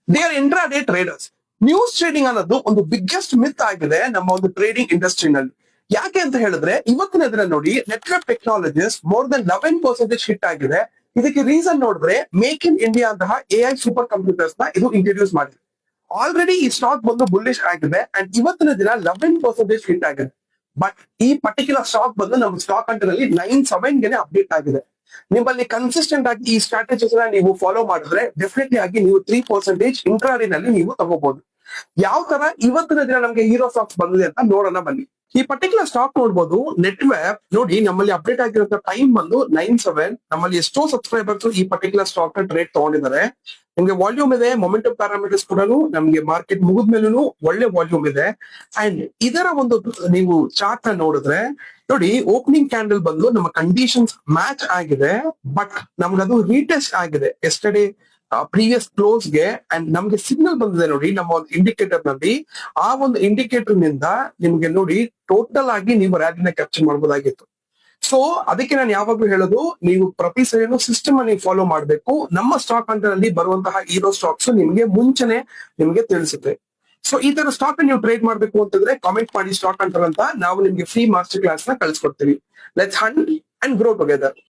They are intraday traders. News trading ಅನ್ನೋದು ಒಂದು biggest ಮಿತ್ ಆಗಿದೆ ನಮ್ಮ ಒಂದು ಟ್ರೇಡಿಂಗ್ ಇಂಡಸ್ಟ್ರಿನಲ್ಲಿ. ಯಾಕೆ ಅಂತ ಹೇಳಿದ್ರೆ ಇವತ್ತಿನ ದಿನ ನೋಡಿ network technologies more than 11% hit ಆಗಿದೆ. ಇದಕ್ಕೆ ರೀಸನ್ ನೋಡಿದ್ರೆ ಮೇಕ್ ಇನ್ ಇಂಡಿಯಾ ಅಂತಹ AI ಸೂಪರ್ ಕಂಪ್ಯೂಟರ್ಸ್ ನ ಇದು ಇಂಟ್ರೊಡ್ಯೂಸ್ ಮಾಡಿದೆ. ಆಲ್ರೆಡಿ ಈ ಸ್ಟಾಕ್ ಬಂದು ಬುಲ್ಲಿಶ್ ಆಗಿದೆ ಅಂಡ್ ಇವತ್ತಿನ ದಿನ 11% ಹಿಟ್ ಆಗಿದೆ. ಬಟ್ ಈ ಪರ್ಟಿಕ್ಯುಲರ್ ಸ್ಟಾಕ್ ಬಂದು ನಮ್ಮ ಸ್ಟಾಕ್ ಅಂಟರ್ ಅಲ್ಲಿ 97 ಗೆ ಅಪ್ಡೇಟ್ ಆಗಿದೆ. ನಿಮ್ಮಲ್ಲಿ ಕನ್ಸಿಸ್ಟೆಂಟ್ ಆಗಿ ಈ ಸ್ಟ್ರಾಟಜೀಸ್ ನ ನೀವು ಫಾಲೋ ಮಾಡಿದ್ರೆ ಡೆಫಿನೆಟ್ಲಿ ಆಗಿ ನೀವು 3% ಇಂಟ್ರಾಡಿನಲ್ಲಿ ನೀವು ತಗೋಬಹುದು. ಯಾವ ತರ ಇವತ್ತಿನ ದಿನ ನಮ್ಗೆ ಹೀರೋ ಸ್ಟಾಕ್ಸ್ ಬಂದಿದೆ ಅಂತ ನೋಡೋಣ ಬನ್ನಿ. ಈ ಪರ್ಟಿಕ್ಯುಲರ್ ಸ್ಟಾಕ್ ನೋಡಬಹುದು. ನೆಟ್ವ್ಯಾಪ್ ನೋಡಿ ನಮ್ಮಲ್ಲಿ ಅಪ್ಡೇಟ್ ಆಗಿರೋ ಟೈಮ್ ಬಂದು 97. ನಮ್ಮಲ್ಲಿ ಎಷ್ಟೋ ಸಬ್ಸ್ಕ್ರೈಬರ್ಸ್ ಈ ಪರ್ಟಿಕ್ಯುಲರ್ ಸ್ಟಾಕ್ ನ ಟ್ರೇಡ್ ತಗೊಂಡಿದ್ದಾರೆ. ನಿಮ್ಗೆ ವಾಲ್ಯೂಮ್ ಇದೆ, ಮೊಮೆಂಟಮ್ ಪ್ಯಾರಾಮೀಟರ್ಸ್ ಕೂಡ ನಮ್ಗೆ ಮಾರ್ಕೆಟ್ ಮುಗಿದ್ಮೇಲೂ ಒಳ್ಳೆ ವಾಲ್ಯೂಮ್ ಇದೆ. ಅಂಡ್ ಇದರ ಒಂದು ನೀವು ಚಾರ್ಟ್ ನ ನೋಡಿದ್ರೆ ನೋಡಿ ಓಪನಿಂಗ್ ಕ್ಯಾಂಡಲ್ ಬಂದು ನಮ್ಮ ಕಂಡೀಷನ್ಸ್ ಮ್ಯಾಚ್ ಆಗಿದೆ. ಬಟ್ ನಮ್ಗದು ರೀಟೆಸ್ಟ್ ಆಗಿದೆ ಎಸ್ಟರ್ಡೇ ಪ್ರೀವಿಯಸ್ ಕ್ಲೋಸ್ ಗೆ. ಅಂಡ್ ನಮ್ಗೆ ಸಿಗ್ನಲ್ ಬಂದಿದೆ ನೋಡಿ ನಮ್ಮ ಒಂದು ಇಂಡಿಕೇಟರ್ ನಲ್ಲಿ. ಆ ಒಂದು ಇಂಡಿಕೇಟರ್ ನಿಂದ ನಿಮ್ಗೆ ನೋಡಿ ಟೋಟಲ್ ಆಗಿ ನೀವು ರ್ಯಾಲಿನ ಕ್ಯಾಪ್ಚರ್ ಮಾಡಬಹುದಾಗಿತ್ತು. ಸೊ ಅದಕ್ಕೆ ನಾನು ಯಾವಾಗ್ಲೂ ಹೇಳೋದು, ನೀವು ಪ್ರತಿ ಸರಿನೂ ಸಿಸ್ಟಮ್ ನೀವು ಫಾಲೋ ಮಾಡಬೇಕು. ನಮ್ಮ ಸ್ಟಾಕ್ ಅಂಟರ್ ಅಲ್ಲಿ ಬರುವಂತಹ ಹೀರೋ ಸ್ಟಾಕ್ಸ್ ನಿಮ್ಗೆ ಮುಂಚೆನೆ ನಿಮ್ಗೆ ತಿಳಿಸುತ್ತೆ. ಸೊ ಈ ತರ ಸ್ಟಾಕ್ ನೀವು ಟ್ರೇಡ್ ಮಾಡಬೇಕು ಅಂತಂದ್ರೆ ಕಾಮೆಂಟ್ ಮಾಡಿ ಸ್ಟಾಕ್ ಅಂಟರ್ ಅಂತ. ನಾವು ನಿಮ್ಗೆ ಫ್ರೀ ಮಾಸ್ಟರ್ ಕ್ಲಾಸ್ ನ ಕಳಿಸ್ಕೊಡ್ತೀವಿ. Let's Hunt and grow together.